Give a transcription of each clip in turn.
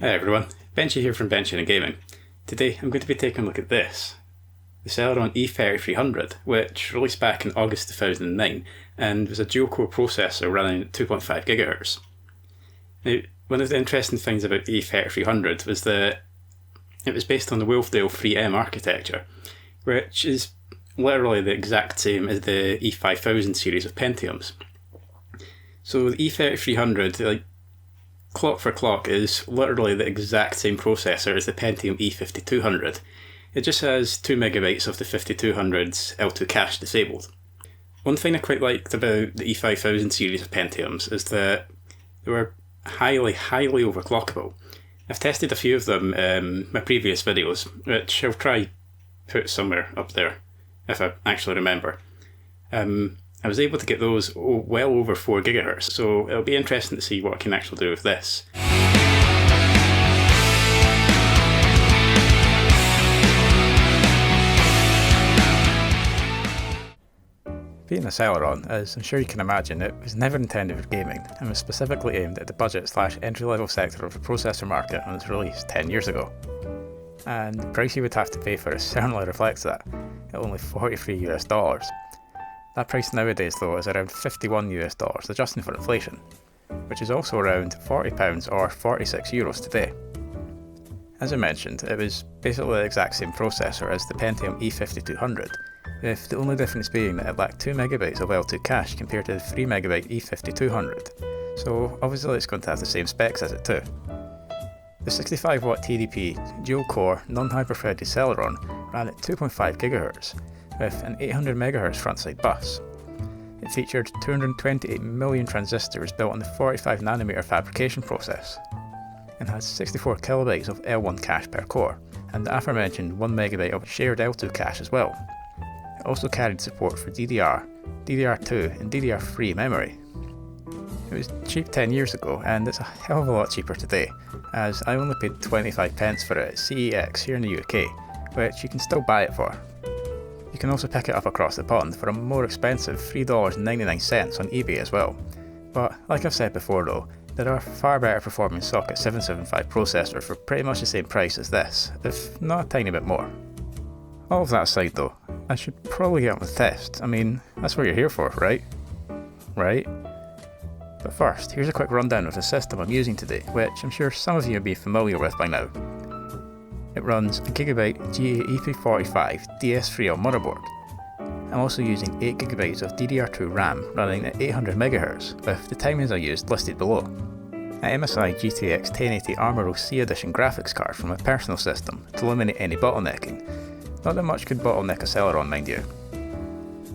Hi everyone, Benchy here from Benching&Gaming. Today I'm going to be taking a look at this, the Celeron E3300, which released back in August 2009 and was a dual-core processor running at 2.5 GHz. Now, one of the interesting things about the E3300 was that it was based on the Wolfdale 3M architecture, which is literally the exact same as the E5000 series of Pentiums. So the E3300, clock for clock, is literally the exact same processor as the Pentium E5200. It just has 2 MB of the 5200's L2 cache disabled. One thing I quite liked about the E5000 series of Pentiums is that they were highly overclockable. I've tested a few of them in my previous videos, which I'll try put somewhere up there if I actually remember. I was able to get those well over 4 GHz, so it'll be interesting to see what I can actually do with this. Being a Celeron, as I'm sure you can imagine, it was never intended for gaming and was specifically aimed at the budget/entry-level sector of the processor market on its release 10 years ago. And the price you would have to pay for it certainly reflects that, at only $43 US. That price nowadays though is around $51 US, adjusting for inflation, which is also around £40 or €46 today. As I mentioned, it was basically the exact same processor as the Pentium E5200, with the only difference being that it lacked 2 MB of L2 cache compared to the 3 MB E5200, so obviously it's going to have the same specs as it too. The 65W TDP dual-core non-hyper-threaded Celeron ran at 2.5 GHz, with an 800 MHz frontside bus. It featured 228 million transistors built on the 45nm fabrication process, and has 64 KB of L1 cache per core, and the aforementioned 1 MB of shared L2 cache as well. It also carried support for DDR, DDR2 and DDR3 memory. It was cheap 10 years ago, and it's a hell of a lot cheaper today, as I only paid 25 pence for it at CEX here in the UK, which you can still buy it for. You can also pick it up across the pond for a more expensive $3.99 on eBay as well. But like I've said before though, there are far better performing socket 775 processors for pretty much the same price as this, if not a tiny bit more. All of that aside though, I should probably get on with the test. I mean, that's what you're here for, right? Right? But first, here's a quick rundown of the system I'm using today, which I'm sure some of you will be familiar with by now. It runs a Gigabyte GA-EP45-DS3L motherboard. I'm also using 8GB of DDR2 RAM running at 800 MHz, with the timings I used listed below. An MSI GTX 1080 Armorel C Edition graphics card from my personal system to eliminate any bottlenecking. Not that much could bottleneck a Celeron, mind you.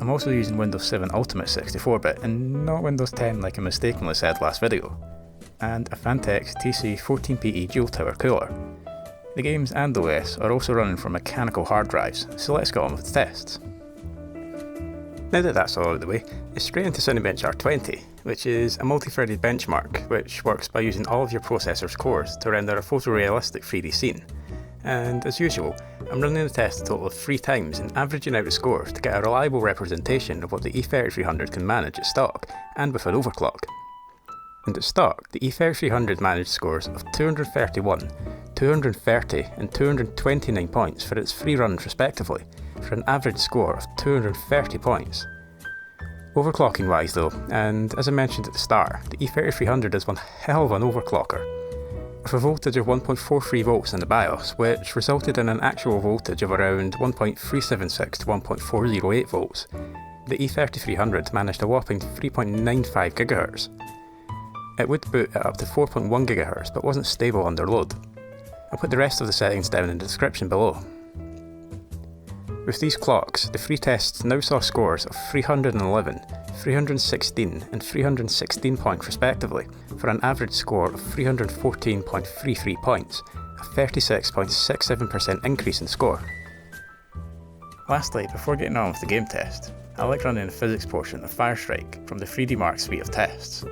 I'm also using Windows 7 Ultimate 64-bit and not Windows 10 like I mistakenly said last video. And a Phanteks TC14PE dual tower cooler. The games and OS are also running from mechanical hard drives, so let's get on with the tests. Now that that's all out of the way, it's straight into Cinebench R20, which is a multi-threaded benchmark which works by using all of your processor's cores to render a photorealistic 3D scene. And as usual, I'm running the test a total of 3 times and averaging out the scores to get a reliable representation of what the E3300 can manage at stock and with an overclock. And at stock, the E3300 managed scores of 231, 230 and 229 points for its 3 runs respectively, for an average score of 230 points. Overclocking wise though, and as I mentioned at the start, the E3300 is one hell of an overclocker, with a voltage of 1.43 volts in the BIOS, which resulted in an actual voltage of around 1.376 to 1.408 volts. The E3300 managed a whopping 3.95 GHz. It would boot at up to 4.1 GHz but wasn't stable under load. I'll put the rest of the settings down in the description below. With these clocks, the 3 tests now saw scores of 311, 316 and 316 points respectively, for an average score of 314.33 points, a 36.67% increase in score. Lastly, before getting on with the game test, I like running the physics portion of Firestrike from the 3D Mark suite of tests.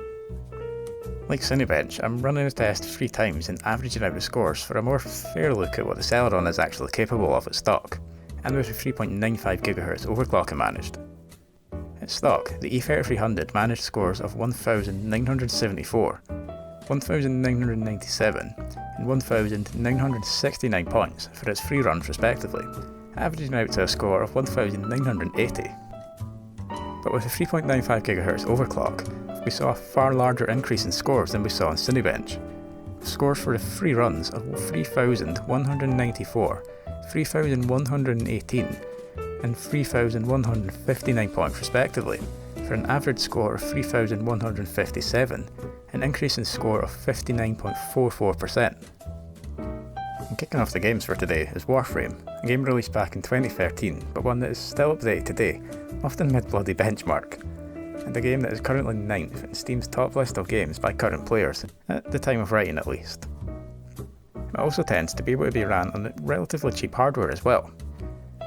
Like Cinebench, I'm running the test 3 times and averaging out the scores for a more fair look at what the Celeron is actually capable of at stock, and with a 3.95 GHz overclocking managed. At stock, the E3300 managed scores of 1974, 1997 and 1969 points for its free runs respectively, averaging out to a score of 1980. But with a 3.95 GHz overclock, we saw a far larger increase in scores than we saw on Cinebench. Scores for the free runs of 3,194, 3,118 and 3,159 points respectively, for an average score of 3,157, an increase in score of 59.44%. And kicking off the games for today is Warframe, a game released back in 2013, but one that is still up to date today, often mid-bloody benchmark, and a game that is currently 9th in Steam's top list of games by current players, at the time of writing at least. It also tends to be able to be ran on relatively cheap hardware as well.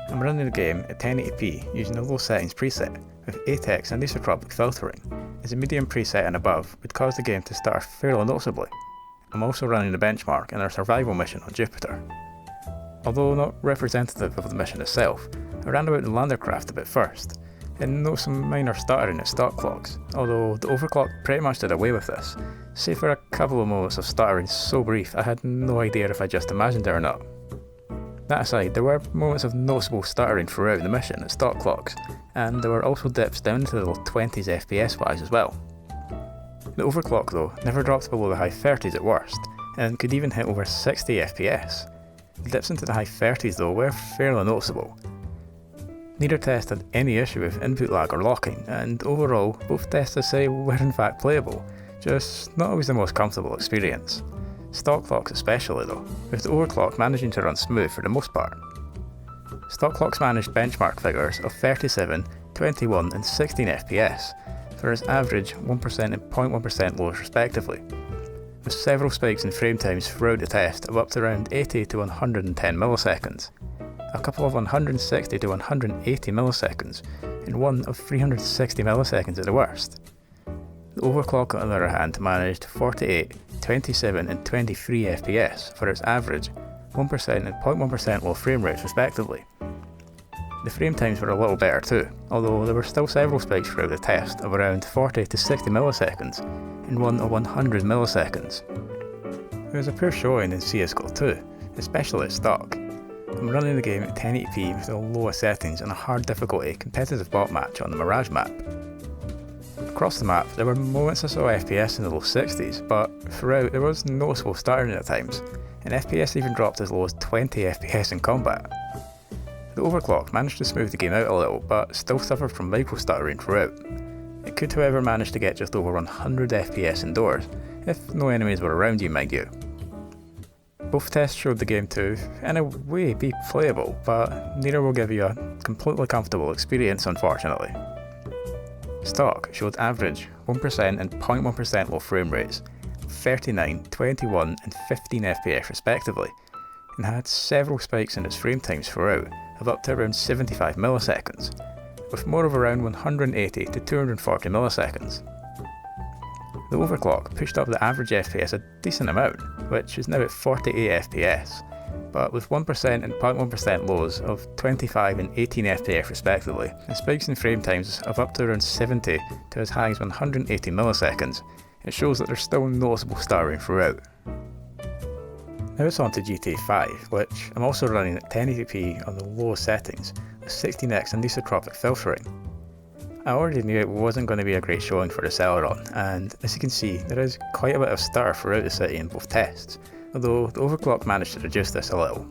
I'm running the game at 1080p using a low settings preset, with 8x anisotropic filtering, as a medium preset and above would cause the game to stutter fairly noticeably. I'm also running the benchmark in our survival mission on Jupiter. Although not representative of the mission itself, I ran about the landercraft a bit first, and noticed some minor stuttering at stock clocks, although the overclock pretty much did away with this, save for a couple of moments of stuttering so brief I had no idea if I just imagined it or not. That aside, there were moments of noticeable stuttering throughout the mission at stock clocks, and there were also dips down into the low 20s FPS wise as well. The overclock though never dropped below the high 30s at worst, and could even hit over 60 FPS. The dips into the high 30s though were fairly noticeable. Neither test had any issue with input lag or locking, and overall both tests I say were in fact playable, just not always the most comfortable experience. Stock clocks especially though, with the overclock managing to run smooth for the most part. Stock clocks managed benchmark figures of 37, 21 and 16 FPS, for its average 1% and 0.1% lows respectively, with several spikes in frame times throughout the test of up to around 80 to 110 milliseconds, a couple of 160 to 180 milliseconds, and one of 360 milliseconds at the worst. The overclock on the other hand managed 48, 27 and 23 FPS for its average 1% and 0.1% low frame rates respectively. The frame times were a little better too, although there were still several spikes throughout the test of around 40 to 60 milliseconds, and one of 100 milliseconds. There was a poor showing in CSGO too, especially at stock. I'm running the game at 1080p with the lowest settings and a hard difficulty competitive bot match on the Mirage map. Across the map, there were moments I saw FPS in the low 60s, but throughout there was noticeable stuttering at times, and FPS even dropped as low as 20 FPS in combat. The overclock managed to smooth the game out a little, but still suffered from micro stuttering throughout. It could however manage to get just over 100 FPS indoors, if no enemies were around you mind you. Both tests showed the game to, in a way, be playable, but neither will give you a completely comfortable experience unfortunately. Stock showed average 1% and 0.1% low frame rates, 39, 21 and 15 FPS respectively, and had several spikes in its frame times throughout, of up to around 75 milliseconds, with more of around 180 to 240 milliseconds. The overclock pushed up the average FPS a decent amount, which is now at 48 FPS, but with 1% and 0.1% lows of 25 and 18 FPS respectively, and spikes in frame times of up to around 70 to as high as 180 milliseconds, it shows that there's still noticeable stuttering throughout. Now it's on to GTA 5, which I'm also running at 1080p on the lowest settings, with 16x anisotropic filtering. I already knew it wasn't going to be a great showing for the Celeron, and as you can see, there is quite a bit of stutter throughout the city in both tests, although the overclock managed to reduce this a little.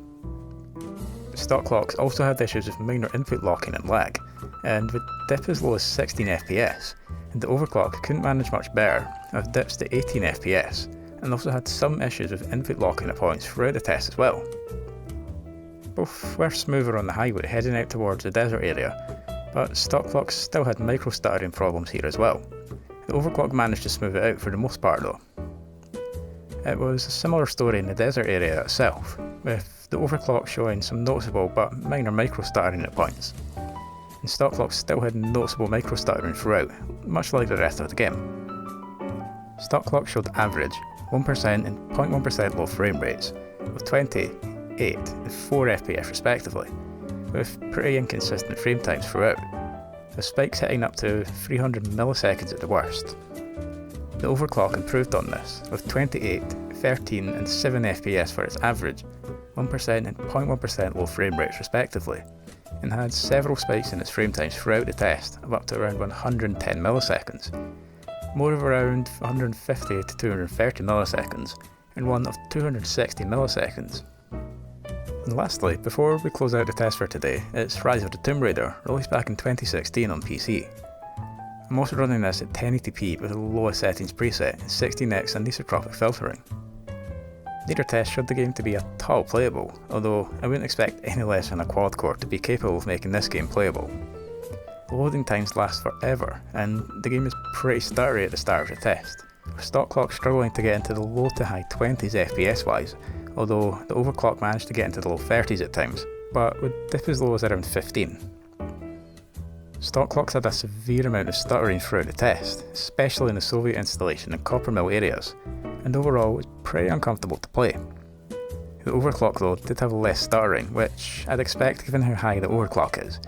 Stock clocks also had issues with minor input locking and lag, and would dip as low as 16 FPS, and the overclock couldn't manage much better, with dips to 18 FPS, and also had some issues with input locking at points throughout the test as well. Both were smoother on the highway heading out towards the desert area, but stock clocks still had micro stuttering problems here as well. The overclock managed to smooth it out for the most part though. It was a similar story in the desert area itself, with the overclock showing some noticeable but minor micro stuttering at points. And stock clocks still had noticeable micro stuttering throughout, much like the rest of the game. Stock clock showed average 1% and 0.1% low frame rates, with 20, 8 and 4 FPS respectively, with pretty inconsistent frame times throughout, with spikes hitting up to 300 milliseconds at the worst. The overclock improved on this, with 28, 13 and 7 FPS for its average, 1% and 0.1% low frame rates respectively, and had several spikes in its frame times throughout the test of up to around 110 milliseconds, more of around 150 to 230 milliseconds, and one of 260 milliseconds. And lastly, before we close out the test for today, it's Rise of the Tomb Raider, released back in 2016 on PC. I'm also running this at 1080p with the lowest settings preset and 16x anisotropic filtering. Neither test showed the game to be at all playable, although I wouldn't expect any less than a quad core to be capable of making this game playable. The loading times last forever, and the game is pretty stuttery at the start of the test, with stock clock struggling to get into the low to high 20s FPS wise, although the overclock managed to get into the low 30s at times, but would dip as low as around 15. Stock clocks had a severe amount of stuttering throughout the test, especially in the Soviet installation and copper mill areas, and overall was pretty uncomfortable to play. The overclock though did have less stuttering, which I'd expect given how high the overclock is,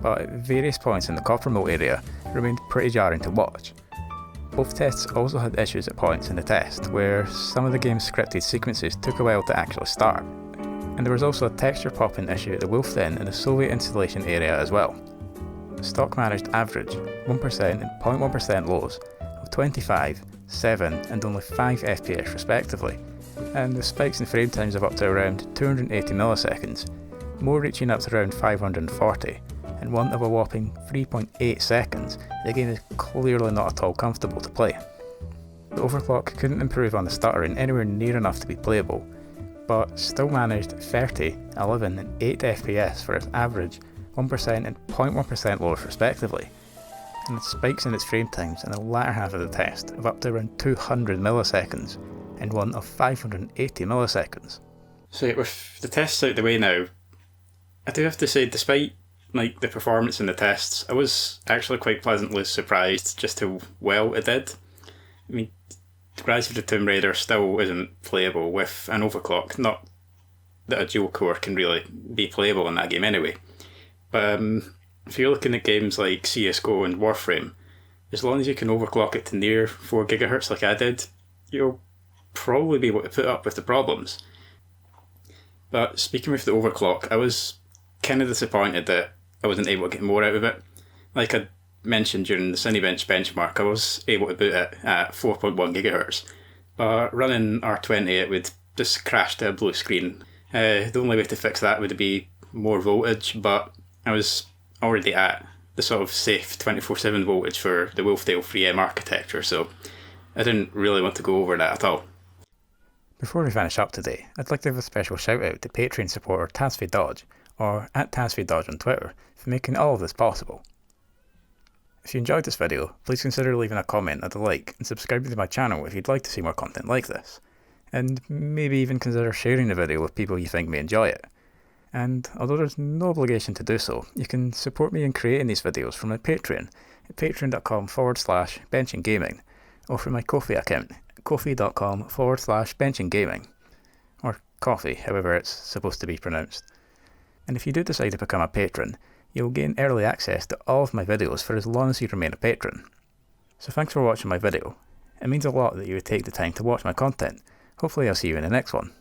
but at various points in the copper mill area remained pretty jarring to watch. Both tests also had issues at points in the test where some of the game's scripted sequences took a while to actually start, and there was also a texture popping issue at the Wolf Den in the Soviet installation area as well. Stock managed average 1% and 0.1% lows of 25, 7 and only 5 FPS respectively, and with spikes in frame times of up to around 280 milliseconds, more reaching up to around 540, and one of a whopping 3.8 seconds, the game is clearly not at all comfortable to play. The overclock couldn't improve on the stuttering anywhere near enough to be playable, but still managed 30, 11 and 8 FPS for its average, 1% and 0.1% lows respectively, and it spikes in its frame times in the latter half of the test of up to around 200 milliseconds, and one of 580 milliseconds. So with the tests out the way now, I do have to say, despite the performance in the tests, I was actually quite pleasantly surprised just how well it did. I mean, Rise of the Tomb Raider still isn't playable with an overclock, not that a dual core can really be playable in that game anyway. But if you're looking at games like CSGO and Warframe, as long as you can overclock it to near 4 GHz like I did, you'll probably be able to put up with the problems. But speaking with the overclock, I was kind of disappointed that I wasn't able to get more out of it. Like I mentioned during the Cinebench benchmark, I was able to boot it at 4.1 GHz, but running R20 it would just crash to a blue screen. The only way to fix that would be more voltage, but I was already at the sort of safe 24/7 voltage for the Wolfdale 3M architecture, so I didn't really want to go over that at all. Before we finish up today, I'd like to give a special shout out to Patreon supporter TazFeDodge, or at TazFeDodge on Twitter, for making all of this possible. If you enjoyed this video, please consider leaving a comment and a like, and subscribing to my channel if you'd like to see more content like this, and maybe even consider sharing the video with people you think may enjoy it. And although there's no obligation to do so, you can support me in creating these videos from my Patreon at patreon.com/Benching&Gaming, or from my Ko-fi account at ko-fi.com/Benching&Gaming, or coffee, however it's supposed to be pronounced. And if you do decide to become a patron, you'll gain early access to all of my videos for as long as you remain a patron. So thanks for watching my video. It means a lot that you would take the time to watch my content. Hopefully I'll see you in the next one.